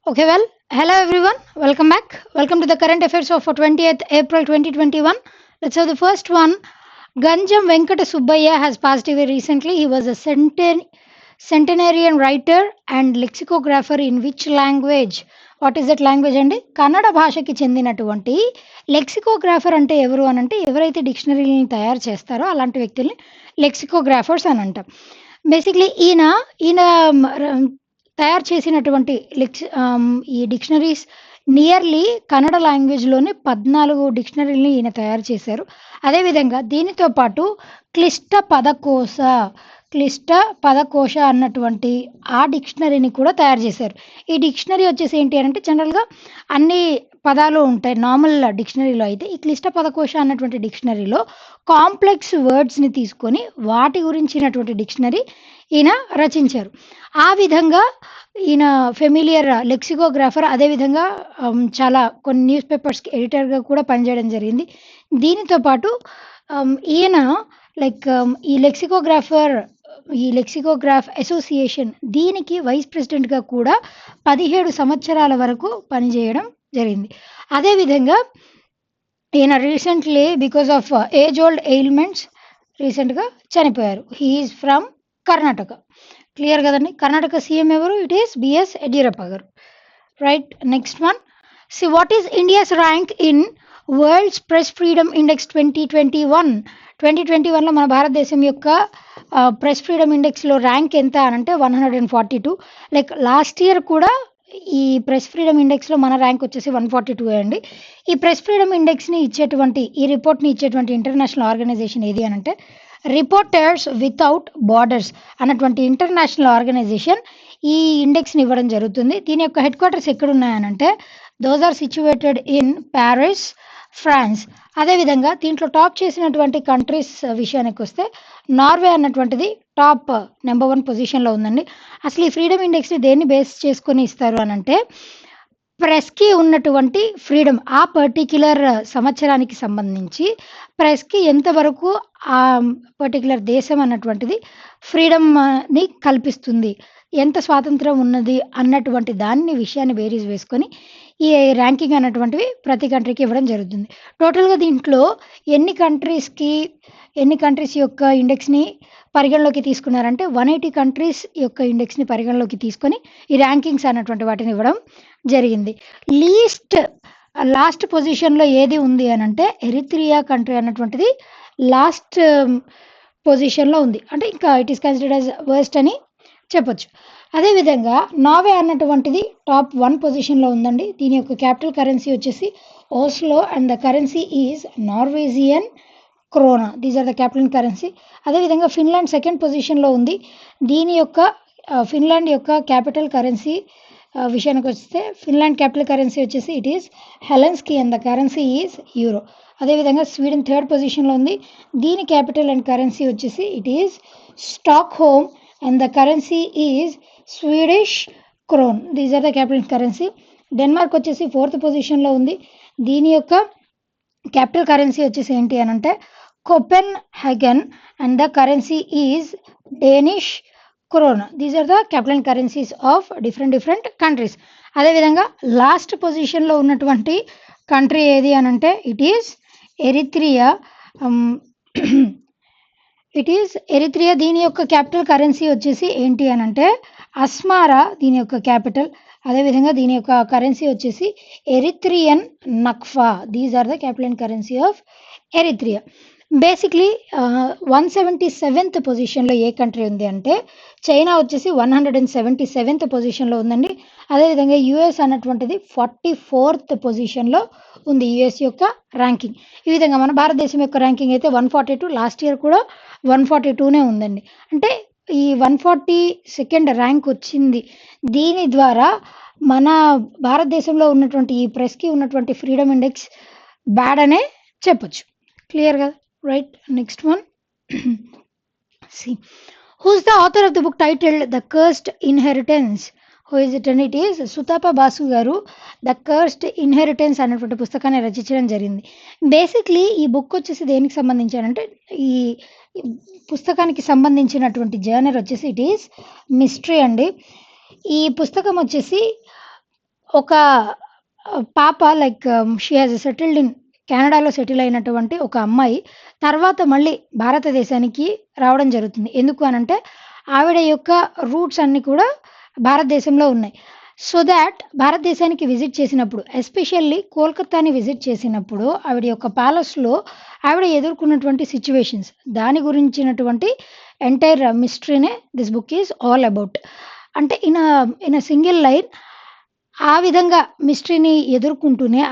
Okay, well, hello everyone. Welcome back. Welcome to the current affairs of 20th April 2021. Let's have the first one. Ganjam Venkata Subbaiah has passed away recently. He was a centenarian writer and lexicographer in which language? What is that language అండి? కన్నడ భాషకి చెందినటువంటి లెక్సికోగ్రాఫర్ అంటే ఎవరు అని అంటే ఎవరైతే డిక్షనరీని తయారు చేస్తారో అలాంటి వ్యక్తుల్ని లెక్సికోగ్రాఫర్స్ అని అంటాం. బేసిక్లీ ఈయన తయారు చేసినటువంటి ఈ డిక్షనరీస్ నియర్లీ కన్నడ లాంగ్వేజ్లోనే 14 డిక్షనరీని ఈయన తయారు చేశారు. అదేవిధంగా దీనితో పాటు క్లిష్ట పదకోశ అన్నటువంటి ఆ డిక్షనరీని కూడా తయారు చేశారు. ఈ డిక్షనరీ వచ్చేసి ఏంటి అంటే జనరల్గా అన్ని పదాలు ఉంటాయి నార్మల్ డిక్షనరీలో. అయితే ఈ క్లిష్ట పదకోశ అన్నటువంటి డిక్షనరీలో కాంప్లెక్స్ వర్డ్స్ని తీసుకొని వాటి గురించినటువంటి డిక్షనరీ ఈయన రచించారు. ఆ విధంగా ఈయన ఫెమిలియర్ లెక్సికోగ్రాఫర్, అదేవిధంగా చాలా కొన్ని న్యూస్ పేపర్స్కి ఎడిటర్గా కూడా పనిచేయడం జరిగింది. దీనితో పాటు ఈయన ఈ లెక్సికోగ్రాఫ్ అసోసియేషన్ దీనికి వైస్ ప్రెసిడెంట్గా కూడా 17 సంవత్సరాల వరకు పనిచేయడం జరిగింది. అదేవిధంగా ఈయన recently because of age old ailments రీసెంట్గా చనిపోయారు. He is from Karnataka. క్లియర్ కదండి? కర్ణాటక సీఎం ఎవరు? It is BS Yediyurappa garu. Right. Next one. See what is India's rank in world's press freedom index 2021? 2021లో మన భారతదేశం యొక్క ప్రెస్ ఫ్రీడమ్ ఇండెక్స్లో ర్యాంక్ ఎంత అని అంటే 142. లాస్ట్ ఇయర్ కూడా ఈ ప్రెస్ ఫ్రీడమ్ ఇండెక్స్లో మన ర్యాంక్ వచ్చేసి 142 అండి. ఈ ప్రెస్ ఫ్రీడమ్ ఇండెక్స్ని ఇచ్చేటువంటి ఈ రిపోర్ట్ని ఇచ్చేటువంటి ఇంటర్నేషనల్ ఆర్గనైజేషన్ ఏది అని అంటే రిపోర్టర్స్ వితౌట్ బార్డర్స్ అన్నటువంటి ఇంటర్నేషనల్ ఆర్గనైజేషన్ ఈ ఇండెక్స్ని ఇవ్వడం జరుగుతుంది. దీని యొక్క హెడ్ క్వార్టర్స్ ఎక్కడున్నాయనంటే those are situated in Paris, France. అదేవిధంగా దీంట్లో టాప్ చేసినటువంటి కంట్రీస్ విషయానికి వస్తే నార్వే అన్నటువంటిది టాప్ నెంబర్ 1 పొజిషన్లో ఉందండి. అసలు ఈ ఫ్రీడమ్ ఇండెక్స్ని దేన్ని బేస్ చేసుకొని ఇస్తారు అని అంటే ప్రెస్కి ఉన్నటువంటి ఫ్రీడమ్, ఆ పర్టిక్యులర్ సంవత్సరానికి సంబంధించి ప్రెస్కి ఎంతవరకు ఆ పర్టిక్యులర్ దేశం అన్నటువంటిది ఫ్రీడమ్ని కల్పిస్తుంది, ఎంత స్వాతంత్రం ఉన్నది అన్నటువంటి విషయాన్ని బేరీజ్ వేసుకొని ఈ ర్యాంకింగ్ అన్నటువంటివి ప్రతి కంట్రీకి ఇవ్వడం జరుగుతుంది. టోటల్గా దీంట్లో ఎన్ని కంట్రీస్ యొక్క ఇండెక్స్ని పరిగణలోకి తీసుకున్నారంటే 180 కంట్రీస్ యొక్క ఇండెక్స్ని పరిగణలోకి తీసుకొని ఈ ర్యాంకింగ్స్ అన్నటువంటి వాటిని ఇవ్వడం జరిగింది. లాస్ట్ పొజిషన్లో ఏది ఉంది అని అంటే ఎరిత్రియా కంట్రీ అన్నటువంటిది లాస్ట్ పొజిషన్లో ఉంది. అంటే ఇంకా it is considered as worst అని చెప్పొచ్చు. అదేవిధంగా నార్వే అన్నటువంటిది టాప్ 1 పొజిషన్లో ఉందండి. దీని యొక్క క్యాపిటల్ కరెన్సీ వచ్చేసి Oslo and the currency is Norwegian krona. These are the capital currency. అదేవిధంగా ఫిన్లాండ్ సెకండ్ పొజిషన్లో ఉంది. దీని యొక్క ఫిన్లాండ్ యొక్క క్యాపిటల్ కరెన్సీ విషయానికి వస్తే ఫిన్లాండ్ క్యాపిటల్ కరెన్సీ వచ్చేసి it is Helsinki and the currency is euro. అదేవిధంగా స్వీడన్ థర్డ్ పొజిషన్లో ఉంది. దీని క్యాపిటల్ అండ్ కరెన్సీ వచ్చేసి it is Stockholm and the currency is Swedish krone. These are the capital currency. Denmark వచ్చేసి 4th పొజిషన్లో ఉంది. దీని యొక్క క్యాపిటల్ కరెన్సీ వచ్చేసి ఏంటి అని అంటే Copenhagen and the currency is Danish krone. These are the capital currencies of different countries. అదేవిధంగా లాస్ట్ పొజిషన్లో ఉన్నటువంటి కంట్రీ ఏది అని అంటే ఇట్ ఈస్ ఎరిత్రియా. దీని యొక్క క్యాపిటల్ కరెన్సీ వచ్చేసి ఏంటి అని అంటే అస్మారా దీని యొక్క క్యాపిటల్. అదేవిధంగా దీని యొక్క కరెన్సీ వచ్చేసి Eritrean nakfa. These are the capital currency of Eritrea. Basically 177th పొజిషన్లో ఏ కంట్రీ ఉంది అంటే చైనా వచ్చేసి 177th పొజిషన్లో ఉందండి. అదేవిధంగా యుఎస్ అన్నటువంటిది 44th పొజిషన్లో ఉంది, యుఎస్ యొక్క ర్యాంకింగ్. ఈ విధంగా మన భారతదేశం యొక్క ర్యాంకింగ్ అయితే 142, లాస్ట్ ఇయర్ కూడా 142నే ఉందండి. అంటే ఈ 142nd ర్యాంక్ వచ్చింది. దీని ద్వారా మన భారతదేశంలో ఉన్నటువంటి ఈ ప్రెస్కి ఉన్నటువంటి ఫ్రీడమ్ ఇండెక్స్ బ్యాడ్ అనే చెప్పొచ్చు. క్లియర్ కదా? Right. Next one. See, who is the author of the book titled The Cursed Inheritance? Who is it? And it is Sutapa Basu గారు ద కర్స్డ్ ఇన్హెరిటెన్స్ అనేటువంటి పుస్తకాన్ని రచించడం జరిగింది. బేసిక్లీ ఈ బుక్ వచ్చేసి దేనికి సంబంధించానంటే ఈ పుస్తకానికి సంబంధించినటువంటి జర్నర్ వచ్చేసి ఇట్ ఈస్ మిస్టరీ అండి. ఈ పుస్తకం వచ్చేసి ఒక పాప like she has settled in కెనడాలో సెటిల్ అయినటువంటి ఒక అమ్మాయి తర్వాత మళ్ళీ భారతదేశానికి రావడం జరుగుతుంది. ఎందుకు అనంటే ఆవిడ యొక్క రూట్స్ అన్నీ కూడా భారతదేశంలో ఉన్నాయి. సో థాట్ భారతదేశానికి విజిట్ చేసినప్పుడు ఎస్పెషల్లీ కోల్కతాని విజిట్ చేసినప్పుడు ఆవిడ యొక్క ప్యాలెస్‌లో ఆవిడ ఎదుర్కొన్నటువంటి సిట్యుయేషన్స్ దాని గురించినటువంటి ఎంటైర్ మిస్టరీనే this book is all about. అంటే ఇన్ ఎ సింగిల్ లైన్ ఆ విధంగా మిస్టరీని ఎదుర్కొంటూనే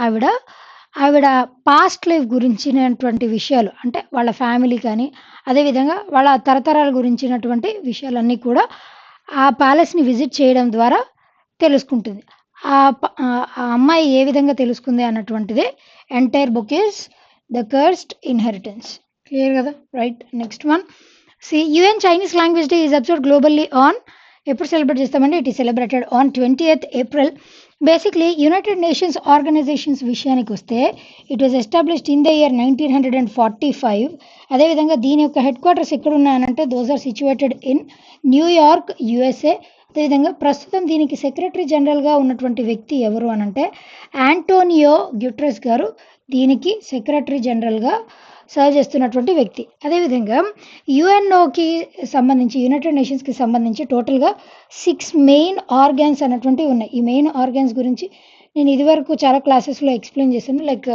ఆవిడ పాస్ట్ లైఫ్ గురించినటువంటి విషయాలు అంటే వాళ్ళ ఫ్యామిలీ కానీ, అదేవిధంగా వాళ్ళ తరతరాల గురించినటువంటి విషయాలన్నీ కూడా ఆ ప్యాలెస్‌ని విజిట్ చేయడం ద్వారా తెలుసుకుంటుంది. ఆ అమ్మాయి ఏ విధంగా తెలుసుకుంది అన్నటువంటిదే entire book is 'the cursed inheritance'. Clear కదా? Right. Next one. UN Chinese language day is observed globally on ఎప్పుడు సెలబ్రేట్ చేస్తామంటే it is celebrated on 20th April. Basically United Nations organizations విషయానికి వస్తే it was established in the year 1945. అదేవిధంగా దీని యొక్క headquarters ఎక్కడ ఉన్నాయనంటే those are situated in New York, USA. అదేవిధంగా ప్రస్తుతం దీనికి సెక్రటరీ జనరల్గా ఉన్నటువంటి వ్యక్తి ఎవరు అనంటే యాంటోనియో గ్యూటెరస్ గారు దీనికి సెక్రటరీ జనరల్గా సర్వ్ చేస్తున్నటువంటి వ్యక్తి. అదేవిధంగా యుఎన్ఓకి సంబంధించి యునైటెడ్ నేషన్స్కి సంబంధించి టోటల్గా 6 మెయిన్ ఆర్గాన్స్ అన్నటువంటివి ఉన్నాయి. ఈ మెయిన్ ఆర్గాన్స్ గురించి నేను ఇదివరకు చాలా క్లాసెస్లో ఎక్స్ప్లెయిన్ చేశాను. లైక్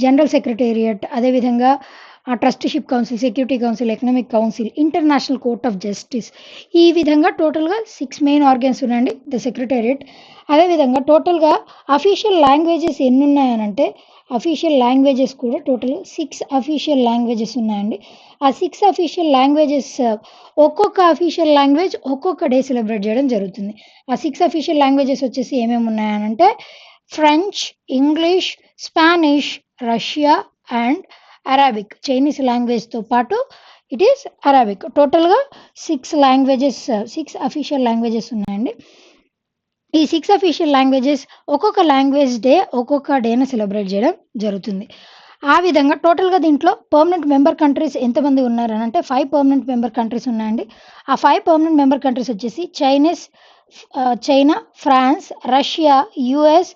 జనరల్ సెక్రటేరియట్, అదేవిధంగా trusteeship council, security council, economic council, international court of justice. ఈ విధంగా టోటల్గా 6 మెయిన్ ఆర్గాన్స్ ఉన్నాయండి ద సెక్రటేరియట్. అదేవిధంగా టోటల్గా అఫీషియల్ లాంగ్వేజెస్ ఎన్ని ఉన్నాయనంటే అఫీషియల్ లాంగ్వేజెస్ కూడా టోటల్ 6 అఫీషియల్ లాంగ్వేజెస్ ఉన్నాయండి. ఆ 6 అఫీషియల్ లాంగ్వేజెస్ ఒక్కొక్క అఫీషియల్ లాంగ్వేజ్ ఒక్కొక్క డే సెలబ్రేట్ చేయడం జరుగుతుంది. ఆ 6 అఫీషియల్ లాంగ్వేజెస్ వచ్చేసి ఏమేమి ఉన్నాయనంటే French, English, Spanish, Russia and Arabic. Chinese లాంగ్వేజ్తో పాటు ఇట్ ఈస్ అరాబిక్. టోటల్గా 6 అఫీషియల్ లాంగ్వేజెస్ ఉన్నాయండి. ఈ 6 అఫీషియల్ లాంగ్వేజెస్ ఒక్కొక్క లాంగ్వేజ్ డే ఒక్కొక్క డేని సెలబ్రేట్ చేయడం జరుగుతుంది. ఆ విధంగా టోటల్గా దీంట్లో పర్మనెంట్ మెంబర్ కంట్రీస్ ఎంతమంది ఉన్నారనంటే 5 పర్మనెంట్ మెంబర్ కంట్రీస్ ఉన్నాయండి. ఆ 5 పర్మనెంట్ మెంబర్ కంట్రీస్ వచ్చేసి China, France, Russia, US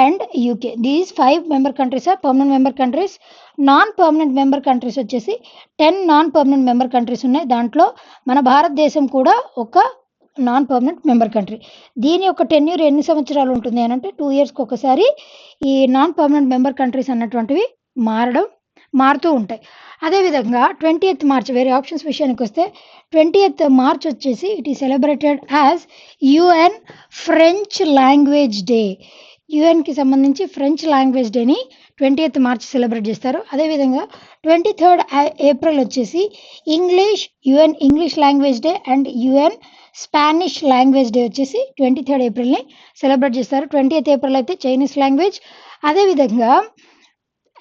and UK. These 5 member countries are permanent member countries. Non permanent member countries వచ్చేసి 10 నాన్ పర్మనెంట్ మెంబర్ కంట్రీస్ ఉన్నాయి. దాంట్లో మన భారతదేశం కూడా ఒక నాన్ పర్మనెంట్ మెంబర్ కంట్రీ. దీని యొక్క టెన్యూర్ ఎన్ని సంవత్సరాలు ఉంటుంది అనంటే 2 ఇయర్స్కి ఒకసారి ఈ నాన్ పర్మనెంట్ మెంబర్ కంట్రీస్ అన్నటువంటివి మారుతూ ఉంటాయి. అదేవిధంగా 20th మార్చ్ వేరే ఆప్షన్స్ విషయానికి వస్తే 20th మార్చ్ వచ్చేసి it is celebrated as UN French language day. యుఎన్కి సంబంధించి ఫ్రెంచ్ లాంగ్వేజ్ డేని 20th మార్చ్ సెలబ్రేట్ చేస్తారు. అదేవిధంగా 23rd April వచ్చేసి UN English language day and UN Spanish language day వచ్చేసి 23rd Aprilని సెలబ్రేట్ చేస్తారు. 20th April అయితే చైనీస్ లాంగ్వేజ్. అదేవిధంగా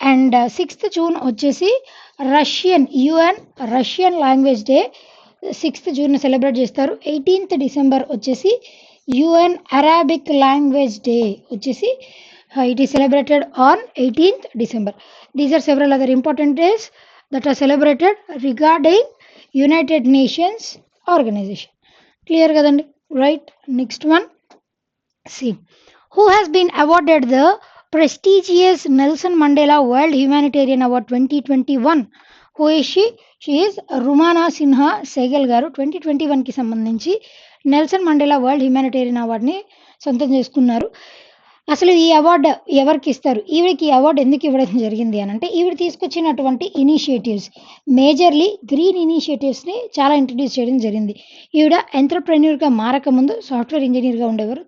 అండ్ 6th June వచ్చేసి UN Russian language day 6th June celebrate చేస్తారు. 18th December వచ్చేసి యుఎన్ అరాబిక్ లాంగ్వేజ్ డే వచ్చేసి it is celebrated on 18th December. These are several other important days that are celebrated regarding United Nations organization. Clear కదండి? Right. Next one. Who has been awarded the prestigious Nelson Mandela World Humanitarian Award 2021. Who is she? She is Rumana Sinha Sehgal గారు 2021కి సంబంధించి Nelson Mandela world humanitarian అవార్డుని సొంతం చేసుకున్నారు. అసలు ఈ award ఎవరికి ఇస్తారు, ఈవిడికి ఈ అవార్డు ఎందుకు ఇవ్వడం జరిగింది అని అంటే ఈవిడ తీసుకొచ్చినటువంటి ఇనిషియేటివ్స్ మేజర్లీ గ్రీన్ ఇనిషియేటివ్స్ని చాలా ఇంట్రడ్యూస్ చేయడం జరిగింది. ఈవిడ ఎంటర్ప్రెన్యూర్గా మారకముందు సాఫ్ట్వేర్ ఇంజనీర్గా ఉండేవారు.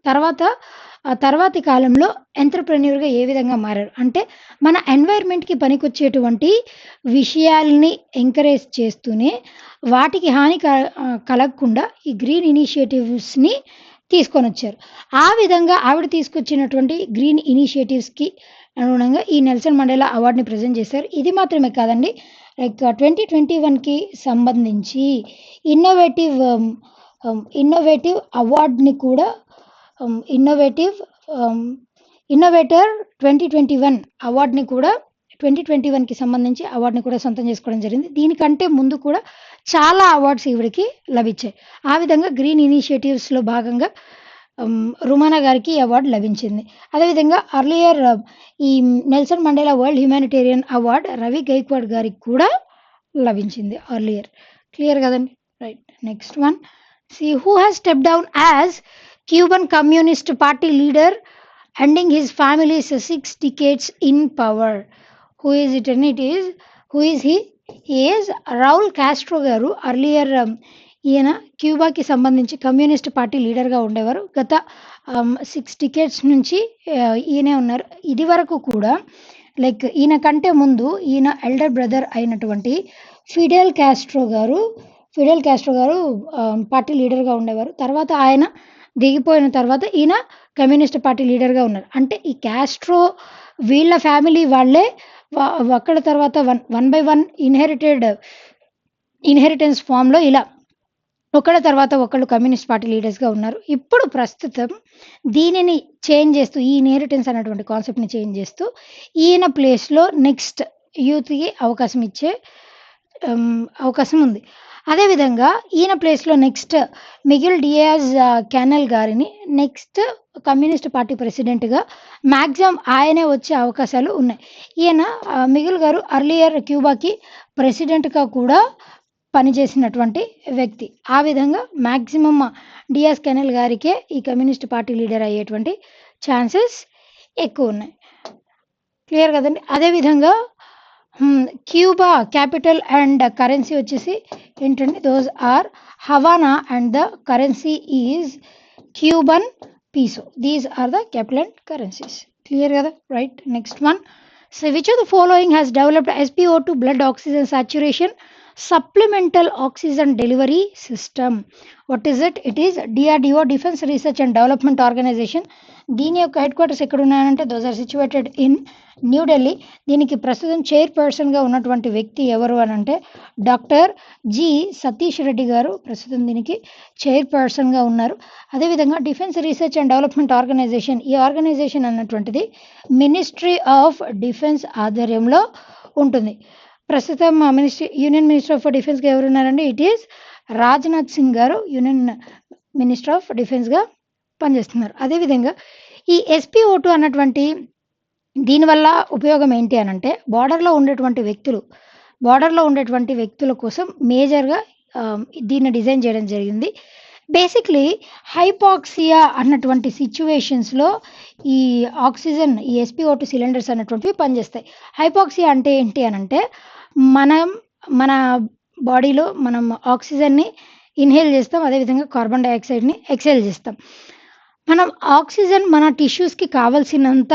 తర్వాతి కాలంలో ఎంటర్ప్రెన్యూర్గా ఏ విధంగా మారారు అంటే మన ఎన్వైర్న్మెంట్కి పనికొచ్చేటువంటి విషయాల్ని ఎంకరేజ్ చేస్తూనే వాటికి హాని కలగకుండా ఈ గ్రీన్ ఇనిషియేటివ్స్ని తీసుకొని వచ్చారు. ఆ విధంగా ఆవిడ తీసుకొచ్చినటువంటి గ్రీన్ ఇనిషియేటివ్స్కి అనుగుణంగా ఈ నెల్సన్ మండేలా అవార్డుని ప్రజెంట్ చేశారు. ఇది మాత్రమే కాదండి, లైక్ 2021కి సంబంధించి ఇన్నోవేటివ్ అవార్డుని కూడా ఇన్నోవేటర్ 2021 అవార్డుని కూడా 2021కి సంబంధించి అవార్డుని కూడా సొంతం చేసుకోవడం జరిగింది. దీనికంటే ముందు కూడా చాలా అవార్డ్స్ ఈవిడికి లభించాయి. ఆ విధంగా గ్రీన్ ఇనిషియేటివ్స్లో భాగంగా రుమానా గారికి ఈ అవార్డు లభించింది. అదేవిధంగా అర్లియర్ ఈ Nelson Mandela world humanitarian award Ravi Gaikwad గారికి కూడా లభించింది అర్లియర్. క్లియర్ కదండి? Right. Next one, see who has stepped down as Cuban Communist Party leader, ending his family's 6 decades in power. Who is it? And it is, who is he? He is Raul Castro గారు. Earlier ఈయన క్యూబాకి సంబంధించి communist party లీడర్గా ఉండేవారు. గత 6 decades నుంచి ఈయనే ఉన్నారు. ఇది వరకు కూడా లైక్ ఈయన కంటే ముందు ఈయన ఎల్డర్ బ్రదర్ అయినటువంటి ఫిడెల్ కాస్ట్రో గారు పార్టీ లీడర్గా ఉండేవారు. తర్వాత ఆయన దిగిపోయిన తర్వాత ఈయన కమ్యూనిస్ట్ పార్టీ లీడర్గా ఉన్నారు. అంటే ఈ కాస్ట్రో వీళ్ళ ఫ్యామిలీ వాళ్ళే ఒక్కడి తర్వాత వన్ బై వన్ ఇన్హెరిటెన్స్ ఫామ్లో ఇలా ఒకళ్ళ తర్వాత ఒకళ్ళు కమ్యూనిస్ట్ పార్టీ లీడర్స్గా ఉన్నారు. ఇప్పుడు ప్రస్తుతం దీనిని చేంజ్ చేస్తూ, ఈ ఇన్హెరిటెన్స్ అనేటువంటి కాన్సెప్ట్ని చేంజ్ చేస్తూ ఈయన ప్లేస్లో నెక్స్ట్ యూత్కి అవకాశం ఇచ్చే అవకాశం ఉంది. అదేవిధంగా ఈయన ప్లేస్లో నెక్స్ట్ మిగిల్ డియాజ్ క్యానల్ గారిని నెక్స్ట్ కమ్యూనిస్ట్ పార్టీ ప్రెసిడెంట్గా మ్యాక్సిమం ఆయనే వచ్చే అవకాశాలు ఉన్నాయి. ఈయన మిగిల్ గారు అర్లియర్ క్యూబాకి ప్రెసిడెంట్గా కూడా పనిచేసినటువంటి వ్యక్తి. ఆ విధంగా మ్యాక్సిమం డియాజ్ కెనల్ గారికే ఈ కమ్యూనిస్ట్ పార్టీ లీడర్ అయ్యేటువంటి ఛాన్సెస్ ఎక్కువ ఉన్నాయి. క్లియర్ కదండి? అదేవిధంగా క్యూబా క్యాపిటల్ అండ్ కరెన్సీ వచ్చేసి ఏంటంటే those are Havana and the currency is Cuban peso. These are the capital and currencies. Clear కదా? Right. Next one, so which of the following has developed SpO2 blood oxygen saturation supplemental oxygen delivery system? What is it? It is DRDO, defence research and development organization. దీని యొక్క headquarters ఎక్కడ ఉన్నాయంటే those are situated in New Delhi. దీనికి ప్రస్తుతం చైర్పర్సన్గా ఉన్నటువంటి వ్యక్తి ఎవరు అని అంటే డాక్టర్ జి సతీష్ రెడ్డి గారు ప్రస్తుతం దీనికి చైర్పర్సన్గా ఉన్నారు. అదేవిధంగా defence research and development organization, ఈ ఆర్గనైజేషన్ అన్నటువంటిది మినిస్ట్రీ ఆఫ్ డిఫెన్స్ ఆధ్వర్యంలో ఉంటుంది. ప్రస్తుతం యూనియన్ మినిస్టర్ ఆఫ్ డిఫెన్స్గా ఎవరున్నారండి? ఇట్ ఈస్ రాజ్నాథ్ సింగ్ గారు యూనియన్ మినిస్టర్ ఆఫ్ డిఫెన్స్గా పనిచేస్తున్నారు. అదేవిధంగా ఈ SpO2 అన్నటువంటి దీనివల్ల ఉపయోగం ఏంటి అని అంటే బార్డర్లో ఉండేటువంటి వ్యక్తుల కోసం మేజర్గా దీన్ని డిజైన్ చేయడం జరిగింది. బేసిక్లీ హైపాక్సియా అన్నటువంటి సిచ్యువేషన్స్లో ఈ ఆక్సిజన్, ఈ SpO2 సిలిండర్స్ అన్నటువంటివి పనిచేస్తాయి. హైపాక్సియా అంటే ఏంటి అని అంటే మన బాడీలో మనం ఆక్సిజన్ని ఇన్హేల్ చేస్తాం, అదేవిధంగా కార్బన్ డైఆక్సైడ్ని ఎక్సేల్ చేస్తాం. మనం ఆక్సిజన్ మన టిష్యూస్కి కావలసినంత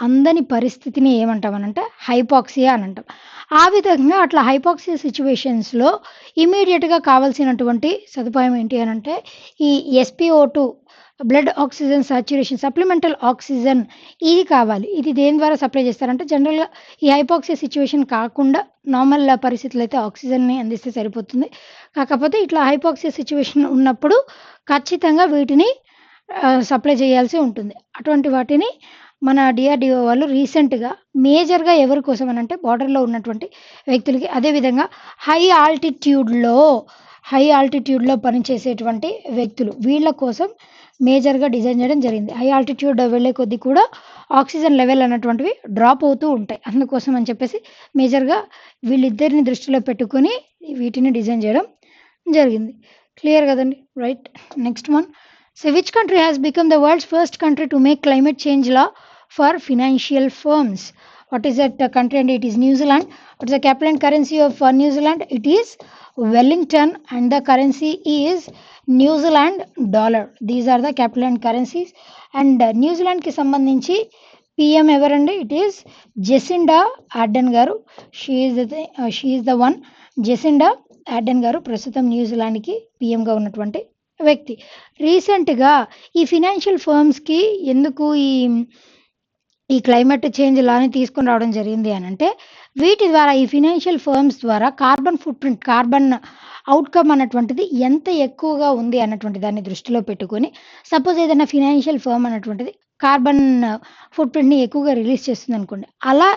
అందని పరిస్థితిని ఏమంటామనంటే హైపాక్సియా అని అంటాం. ఆ విధంగా అట్లా హైపాక్సియా సిచ్యువేషన్స్లో ఇమీడియట్గా కావాల్సినటువంటి సదుపాయం ఏంటి అని అంటే ఈ SpO2 blood oxygen saturation supplemental oxygen ఇది కావాలి. ఇది దేని ద్వారా సప్లై చేస్తారంటే జనరల్గా ఈ హైపాక్సియా సిచ్యువేషన్ కాకుండా నార్మల్ పరిస్థితుల్లో అయితే ఆక్సిజన్ని అందిస్తే సరిపోతుంది. కాకపోతే ఇట్లా హైపాక్సియా సిచ్యువేషన్ ఉన్నప్పుడు ఖచ్చితంగా వీటిని సప్లై చేయాల్సి ఉంటుంది. అటువంటి వాటిని మన DRDO వాళ్ళు రీసెంట్గా మేజర్గా ఎవరి కోసం అని అంటే బార్డర్లో ఉన్నటువంటి వ్యక్తులకి, అదేవిధంగా హై ఆల్టిట్యూడ్లో పనిచేసేటువంటి వ్యక్తులు వీళ్ళ కోసం మేజర్గా డిజైన్ చేయడం జరిగింది. హై ఆల్టిట్యూడ్ వెళ్ళే కొద్దీ కూడా ఆక్సిజన్ లెవెల్ అన్నటువంటివి డ్రాప్ అవుతూ ఉంటాయి. అందుకోసం అని చెప్పేసి మేజర్గా వీళ్ళిద్దరిని దృష్టిలో పెట్టుకొని వీటిని డిజైన్ చేయడం జరిగింది. క్లియర్ కదండి? Right. Next one, so which country has become the world's first country to make climate change law for financial firms? What is that country? And it is New Zealand. What is the capital and currency of New Zealand? It is Wellington and the currency is New Zealand dollar. These are the capital and currencies. And New Zealand ki sambandhinchi PM evarandi? It is Jacinda Ardern garu. She is the one. Jacinda Ardern garu ప్రస్తుతం న్యూజిలాండ్కి పిఎంగా ఉన్నటువంటి వ్యక్తి. రీసెంట్గా ఈ financial ఫర్మ్స్కి ఎందుకు ఈ climate change లాని తీసుకొని రావడం జరిగింది అని అంటే వీటి ద్వారా ఈ ఫినాన్షియల్ ఫర్మ్స్ ద్వారా కార్బన్ అవుట్కమ్ అన్నటువంటిది ఎంత ఎక్కువగా ఉంది అన్నటువంటి దాన్ని దృష్టిలో పెట్టుకొని సపోజ్ ఏదైనా ఫినాన్షియల్ ఫర్మ్ అన్నటువంటిది కార్బన్ ఫుట్ప్రింట్ని ఎక్కువగా రిలీజ్ చేస్తుంది అనుకోండి, అలా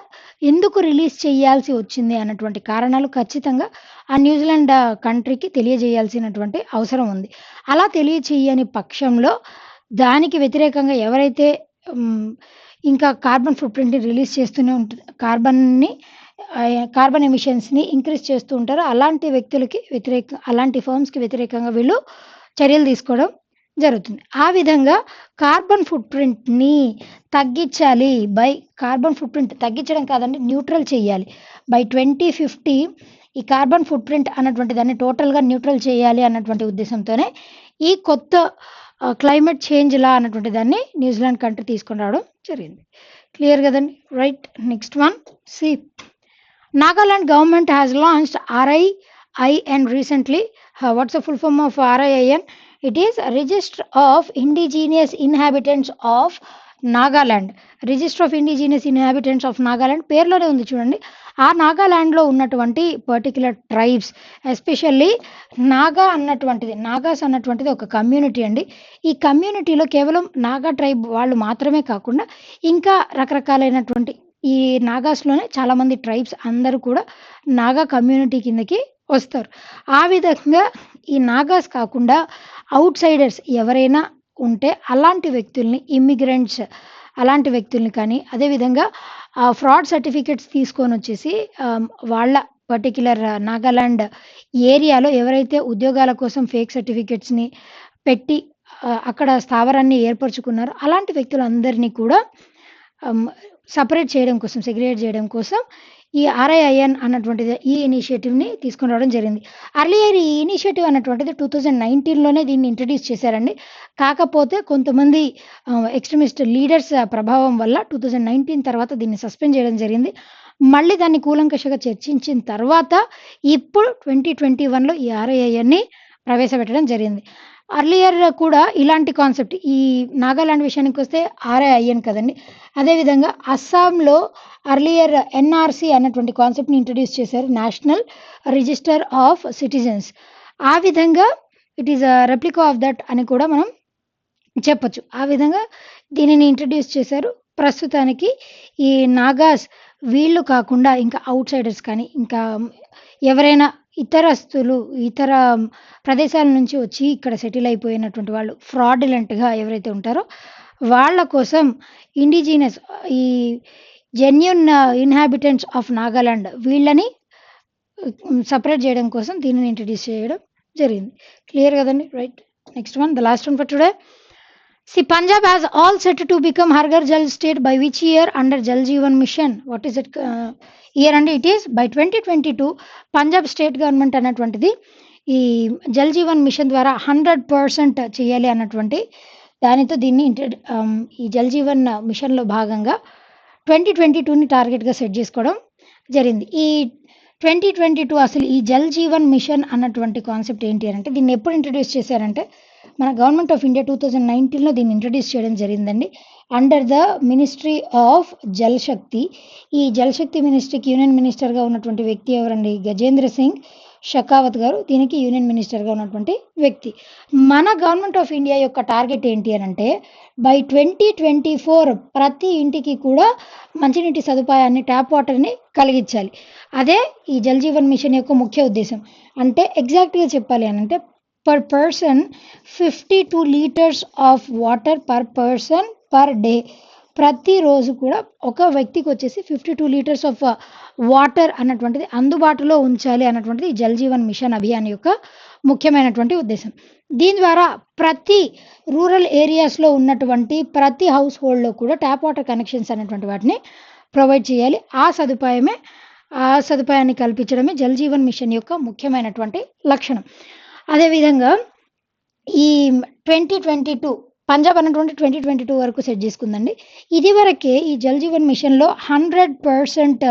ఎందుకు రిలీజ్ చేయాల్సి వచ్చింది అన్నటువంటి కారణాలు ఖచ్చితంగా ఆ న్యూజిలాండ్ కంట్రీకి తెలియజేయాల్సినటువంటి అవసరం ఉంది. అలా తెలియచేయని పక్షంలో దానికి వ్యతిరేకంగా ఎవరైతే ఇంకా కార్బన్ ఫుట్ ప్రింట్‌ని రిలీజ్ చేస్తూనే కార్బన్ ఎమిషన్స్‌ని ఇంక్రీజ్ చేస్తూ ఉంటారో అలాంటి వ్యక్తులకి అలాంటి ఫర్మ్స్‌కి వ్యతిరేకంగా వీళ్ళు చర్యలు తీసుకోవడం జరుగుతుంది. ఆ విధంగా కార్బన్ ఫుట్ ప్రింట్‌ని తగ్గించాలి. కార్బన్ ఫుట్ ప్రింట్ తగ్గించడం కాదండి, న్యూట్రల్ చేయాలి. బై 2050 ఈ కార్బన్ ఫుట్ ప్రింట్ అన్నటువంటి దాన్ని టోటల్‌గా న్యూట్రల్ చేయాలి అన్నటువంటి ఉద్దేశంతోనే ఈ కొత్త క్లైమేట్ చేంజ్ లా అన్నటువంటి దాన్ని న్యూజిలాండ్ కంట్రీ తీసుకొని రావడం జరిగింది. క్లియర్ కదండి, right. Next one, see Nagaland government has launched RIIN recently. What's the full form of RIIN? It is Register of Indigenous Inhabitants of Nagaland. Register of Indigenous Inhabitants of Nagaland పేర్లోనే ఉంది చూడండి. ఆ నాగాలాండ్లో ఉన్నటువంటి particular tribes, especially Nagas అన్నటువంటిది ఒక community అండి. ఈ కమ్యూనిటీలో కేవలం నాగా ట్రైబ్ వాళ్ళు మాత్రమే కాకుండా ఇంకా రకరకాలైనటువంటి ఈ నాగాస్‌లోనే చాలామంది ట్రైబ్స్ అందరూ కూడా నాగా కమ్యూనిటీ కిందకి వస్తారు. ఆ విధంగా ఈ నాగాస్ కాకుండా ఔట్‌సైడర్స్ ఎవరైనా ఉంటే అలాంటి వ్యక్తుల్ని, ఇమ్మిగ్రెంట్స్ అలాంటి వ్యక్తుల్ని కానీ, అదేవిధంగా ఫ్రాడ్ సర్టిఫికేట్స్ తీసుకొనొచ్చేసి వాళ్ళ పర్టిక్యులర్ నాగాలాండ్ ఏరియాలో ఎవరైతే ఉద్యోగాల కోసం ఫేక్ సర్టిఫికేట్స్‌ని పెట్టి అక్కడ స్థావరాన్ని ఏర్పరుచుకున్నారో అలాంటి వ్యక్తులందరినీ కూడా సెపరేట్ చేయడం కోసం, సెగ్రిగేట్ చేయడం కోసం ఈ RIIN అన్నటువంటిది ఈ ఇనిషియేటివ్‌ని తీసుకొని రావడం జరిగింది. అర్లియర్ ఈ ఇనిషియేటివ్ అన్నటువంటిది 2019లోనే దీన్ని ఇంట్రడ్యూస్ చేశారండి. కాకపోతే కొంతమంది ఎక్స్‌ట్రీమిస్ట్ లీడర్స్ ప్రభావం వల్ల 2019 తర్వాత దీన్ని సస్పెండ్ చేయడం జరిగింది. మళ్ళీ దాన్ని కూలంకషంగా చర్చించిన తర్వాత ఇప్పుడు 2021లో ఈ RIINని ప్రవేశపెట్టడం జరిగింది. అర్లియర్ కూడా ఇలాంటి కాన్సెప్ట్, ఈ నాగాలాండ్ విషయానికి వస్తే RIIN కదండి. అదేవిధంగా అస్సాంలో అర్లియర్ NRC అన్నటువంటి కాన్సెప్ట్‌ని ఇంట్రడ్యూస్ చేశారు, నేషనల్ రిజిస్టర్ ఆఫ్ సిటిజన్స్. ఆ విధంగా it is replica of that అని కూడా మనం చెప్పొచ్చు. ఆ విధంగా దీనిని ఇంట్రడ్యూస్ చేశారు. ప్రస్తుతానికి ఈ నాగాస్ వీళ్ళు కాకుండా ఇంకా ఔట్‌సైడర్స్ కానీ, ఇంకా ఎవరైనా ఇతర ప్రదేశాల నుంచి వచ్చి ఇక్కడ సెటిల్ అయిపోయినటువంటి వాళ్ళు ఫ్రాడులెంట్‌గా ఎవరైతే ఉంటారో వాళ్ళ కోసం ఇండిజినస్ ఈ జెన్యూన్ ఇన్హాబిటెంట్స్ ఆఫ్ నాగాలాండ్ వీళ్ళని సెపరేట్ చేయడం కోసం దీనిని ఇంట్రడ్యూస్ చేయడం జరిగింది. క్లియర్ కదండి, right. Next one, the last one for today. See, Punjab has all set to become Har Ghar Jal state by which year under Jal Jeevan Mission? What is it year? And it is by 2022. Punjab state government అన్నటువంటిది ఈ Jal Jeevan machine ద్వారా 100% చేయాలి అన్నటువంటి దానితో దీన్ని ఈ జల్ జీవన్ మిషన్లో భాగంగా 2022ని టార్గెట్గా సెట్ చేసుకోవడం జరిగింది. ఈ 2022 అసలు ఈ జల్ జీవన్ మిషన్ అన్నటువంటి కాన్సెప్ట్ ఏంటి అంటే దీన్ని ఎప్పుడు ఇంట్రడ్యూస్ చేశారంటే మన గవర్నమెంట్ ఆఫ్ ఇండియా 2019లో దీన్ని ఇంట్రడ్యూస్ చేయడం జరిగిందండి. Under the ministry of Jal Shakti. ఈ జల్ శక్తి మినిస్ట్రీకి యూనియన్ మినిస్టర్గా ఉన్నటువంటి వ్యక్తి ఎవరండి? గజేంద్ర సింగ్ షెకావత్ గారు దీనికి యూనియన్ మినిస్టర్గా ఉన్నటువంటి వ్యక్తి. మన గవర్నమెంట్ ఆఫ్ ఇండియా యొక్క టార్గెట్ ఏంటి అని అంటే బై 2024 ప్రతి ఇంటికి కూడా మంచినీటి సదుపాయాన్ని, ట్యాప్ వాటర్ని కలిగించాలి. అదే ఈ జల్ జీవన్ మిషన్ యొక్క ముఖ్య ఉద్దేశం. అంటే ఎగ్జాక్ట్గా చెప్పాలి అని అంటే per person 52 liters of water per person per day. ప్రతిరోజు కూడా ఒక వ్యక్తికి వచ్చేసి 52 లీటర్స్ ఆఫ్ వాటర్ అన్నటువంటిది అందుబాటులో ఉంచాలి అన్నటువంటిది ఈ జల్ జీవన్ మిషన్ అభియాన్ యొక్క ముఖ్యమైనటువంటి ఉద్దేశం. దీని ద్వారా ప్రతి రూరల్ ఏరియాస్లో ఉన్నటువంటి ప్రతి హౌస్ హోల్డ్లో కూడా ట్యాప్ వాటర్ కనెక్షన్స్ అనేటువంటి వాటిని ప్రొవైడ్ చేయాలి. ఆ సదుపాయాన్ని కల్పించడమే జల్ జీవన్ మిషన్ యొక్క ముఖ్యమైనటువంటి లక్షణం. అదేవిధంగా ఈ 2022 పంజాబ్ అన్నటువంటి 2022 వరకు సెట్ చేసుకుందండి. ఇదివరకే ఈ జల్ జీవన్ మిషన్లో 100%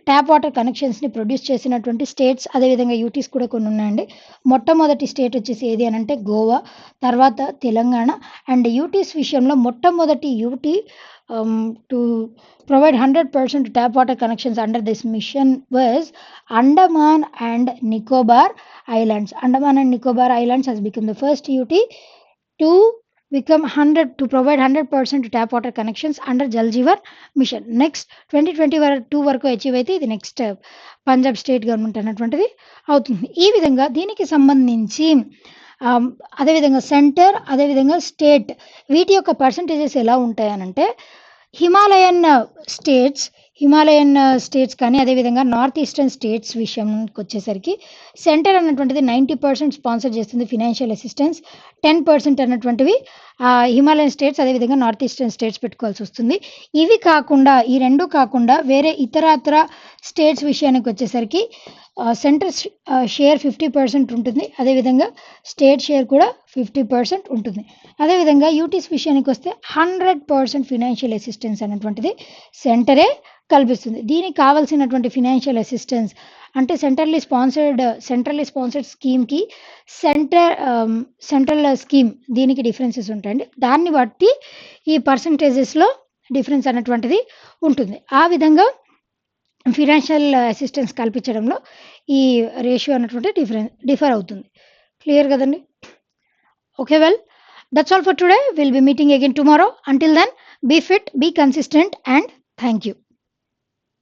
ట్యాప్ వాటర్ కనెక్షన్స్ని ప్రొడ్యూస్ చేసినటువంటి స్టేట్స్, అదేవిధంగా యూటీస్ కూడా కొన్ని ఉన్నాయండి. మొట్టమొదటి స్టేట్ వచ్చేసి ఏది అని అంటే గోవా, తర్వాత తెలంగాణ. అండ్ యూటీస్ విషయంలో మొట్టమొదటి UT to provide 100% tap water connections under this mission was Andaman and Nicobar Islands. Andaman and Nicobar Islands has become the first UT to provide 100% tap water connections under Jal Jeevan Mission. Next 2022 వరకు achieve అయితే ఇది next Punjab state government అన్నటువంటిది అవుతుంది. ఈ విధంగా దీనికి సంబంధించి అదేవిధంగా సెంటర్, అదేవిధంగా స్టేట్ వీటి యొక్క పర్సంటేజెస్ ఎలా ఉంటాయనంటే హిమాలయన్ స్టేట్స్ కానీ అదేవిధంగా నార్త్ ఈస్టర్న్ స్టేట్స్ విషయంకి వచ్చేసరికి సెంటర్ అన్నటువంటిది 90% స్పాన్సర్ చేస్తుంది ఫినాన్షియల్ అసిస్టెన్స్. 10% అన్నటువంటివి హిమాలయన్ స్టేట్స్ అదేవిధంగా నార్త్ ఈస్టర్న్ స్టేట్స్ పెట్టుకోవాల్సి వస్తుంది. ఇవి కాకుండా ఈ రెండు కాకుండా వేరే ఇతరాతర స్టేట్స్ విషయానికి వచ్చేసరికి సెంటర్ షేర్ 50% ఉంటుంది. అదేవిధంగా స్టేట్ షేర్ కూడా 50% ఉంటుంది. అదేవిధంగా యూటీస్ విషయానికి వస్తే 100% ఫినాన్షియల్ అసిస్టెన్స్ అనేటువంటిది సెంటరే కల్పిస్తుంది. దీనికి కావాల్సినటువంటి ఫినాన్షియల్ అసిస్టెన్స్ అంటే సెంట్రల్లీ స్పాన్సర్డ్ స్కీమ్కి సెంట్రల్ స్కీమ్ దీనికి డిఫరెన్సెస్ ఉంటాయండి. దాన్ని బట్టి ఈ పర్సంటేజెస్లో డిఫరెన్స్ అనేటువంటిది ఉంటుంది. ఆ విధంగా ఫినాన్షియల్ అసిస్టెన్స్ కల్పించడంలో ఈ రేషియో అన్నటువంటి డిఫర్ అవుతుంది. క్లియర్ కదండి? Okay, well, that's all for today. We'll be meeting again tomorrow. Until then, be fit, be consistent, and thank you.